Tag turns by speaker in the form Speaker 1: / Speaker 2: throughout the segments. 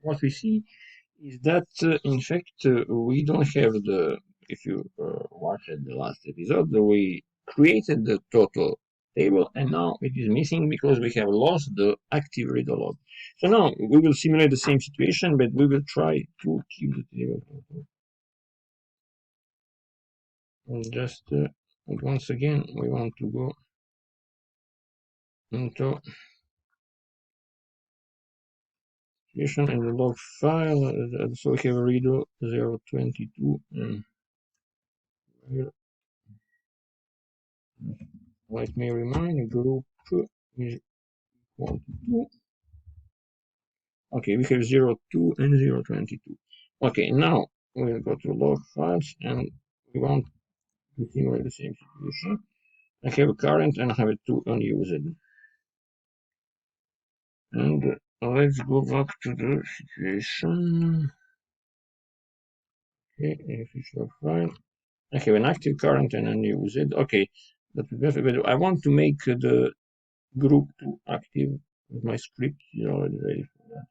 Speaker 1: what we see is that in fact we don't have the, if you watched the last episode, we created the total table and now it is missing because we have lost the active reader log. So now we will simulate the same situation, but we will try to keep the table total. And just once again we want to go into situation and the log file, so we have redo 022 and let me remind group is equal to 2. Okay, we have 02 and 022. Okay, now we'll go to log files and we want to simulate the same situation. I have a current and I have a 2 unused. And let's go back to the situation. Okay, official file. I have an active current and unused. Okay, but I want to make the group 2 active. My script is already ready for that.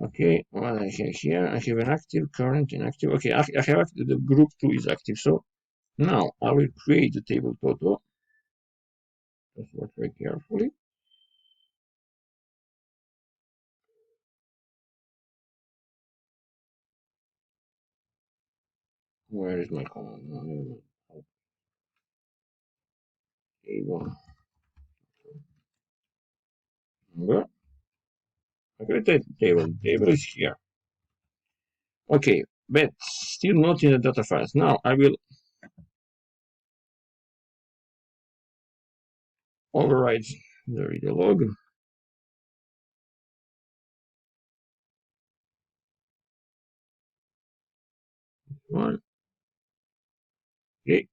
Speaker 1: Okay, what I have here, I have an active, current, inactive. Okay, I have the group 2 is active. So now I will create the table total. Just watch very carefully. Where is my command? Table. Okay, table is here. Okay, but still not in the data files. Now I will override the reader log. One. Okay,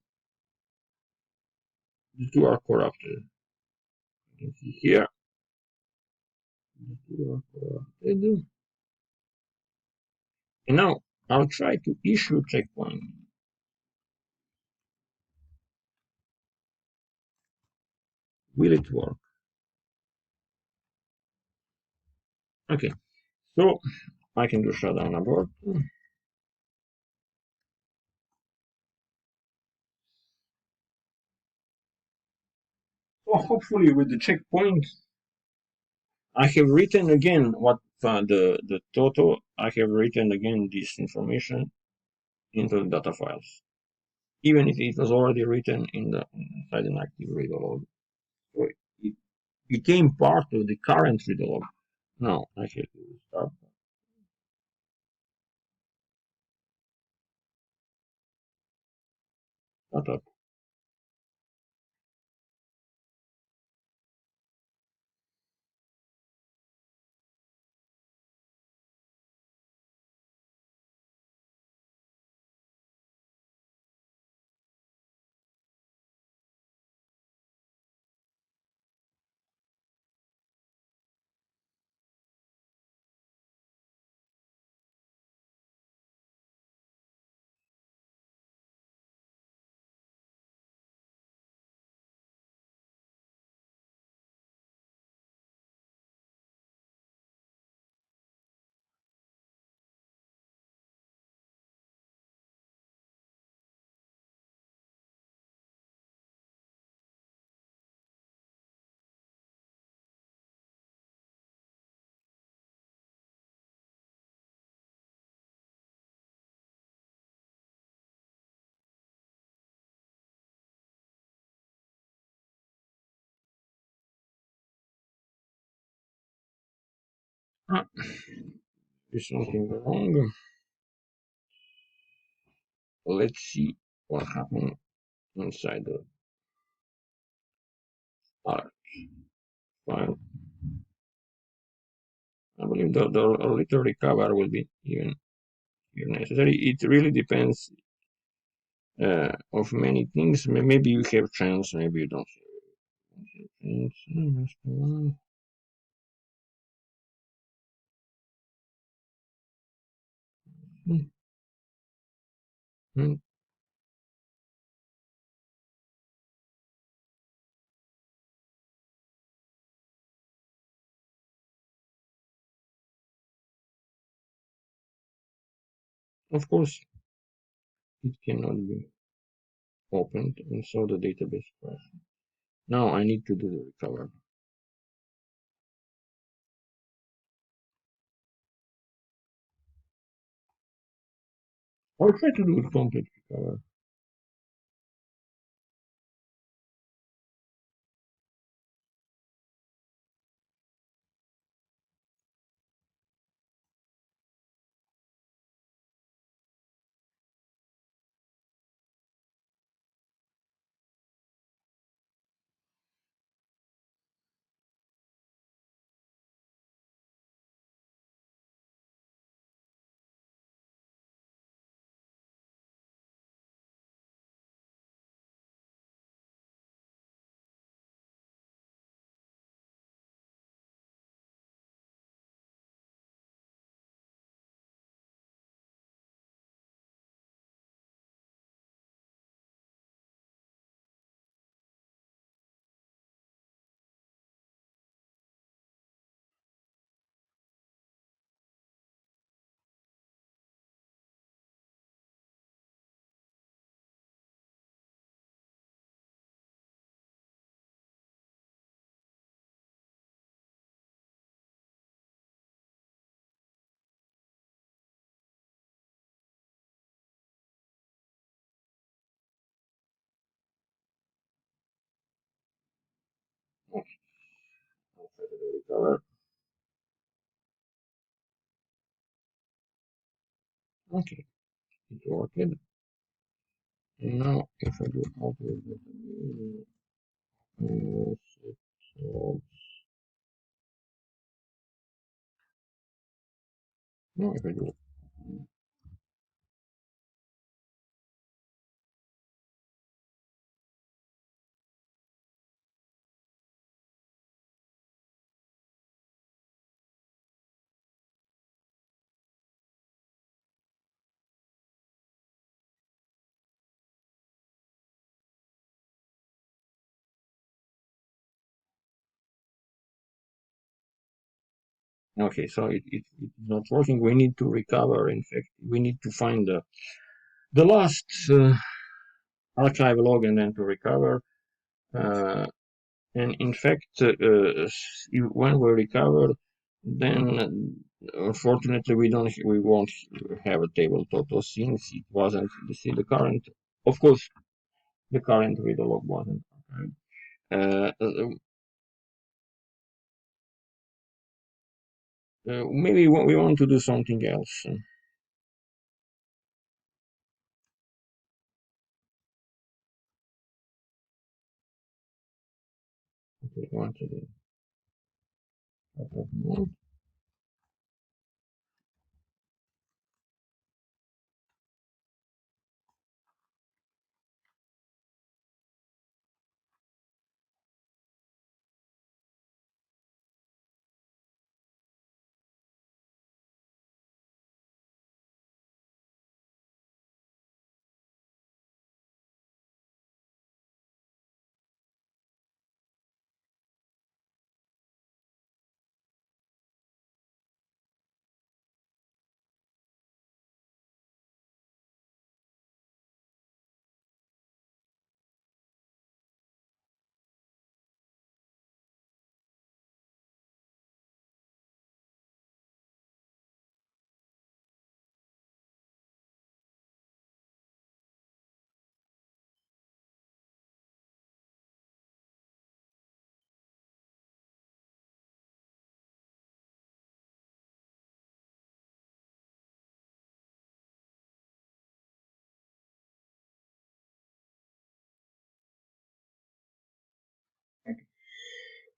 Speaker 1: the two are corrupted. You can see here. The two are corrupted. And now I'll try to issue checkpoint. Will it work? Okay, so I can do shutdown abort. So hopefully with the checkpoint, I have written again what the total. I have written again this information into the data files, even if it was already written in the inside an active reader log. So it became part of the current reader log. Now I have to start. Start up. Ah, there's something wrong. Let's see what happened inside the arc file. I believe the little recover will be even necessary. It really depends of many things. Maybe you have chance, maybe you don't have chance. of course, it cannot be opened, and so the database crashed. Now I need to do the recover. I'll try to do a complete recover. Okay, I'll try to do recover. Okay, it worked. And now if I do output so now if I do okay, so it's not working. We need to recover. In fact, we need to find the last archive log and then to recover. Uh, and in fact, when we recover, then unfortunately we won't have a table total since it wasn't the current. Of course, the current read log wasn't archived. Maybe we want to do something else. We want to do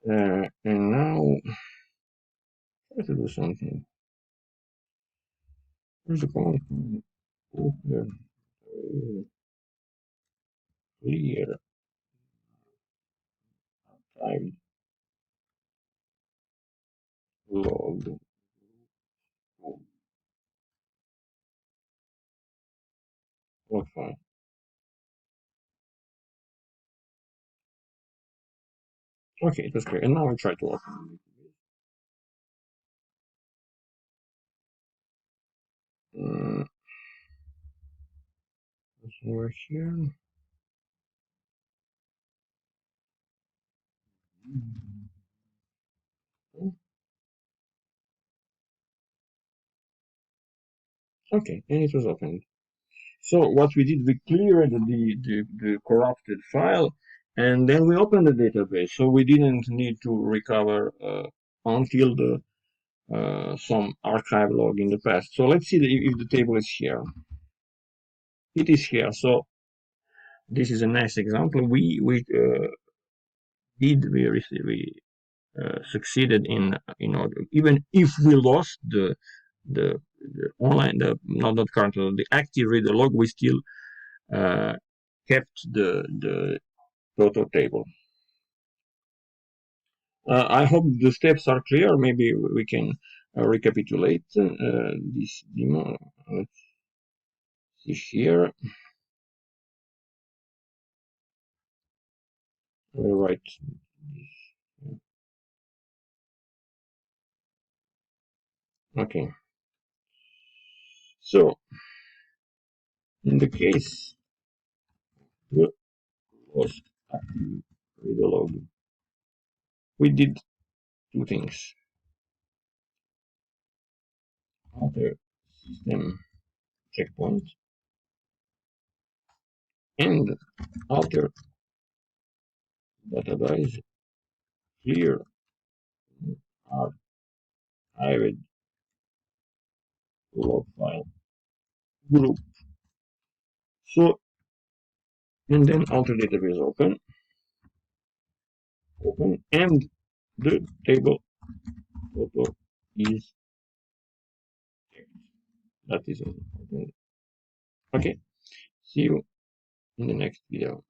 Speaker 1: and now try to do something. There's a command clear, clear archived log. Log file. Okay, that's great. And now I try to open it. over here. Okay, and it was opened. So what we did, we cleared the corrupted file, and then we opened the database. So we didn't need to recover until the some archive log in the past. So let's see if the table is here. It is here. So this is a nice example. We succeeded in order, even if we lost the online, the not current, the active reader log, we still uh, kept the total table. I hope the steps are clear. Maybe we can recapitulate this demo. Let's see here. Right. Okay. So in the case the lost active reader log, we did two things: alter system checkpoint and alter database clear archived log file group. So, and then alter database open, and the table photo is checked. That is all. Okay. See you in the next video.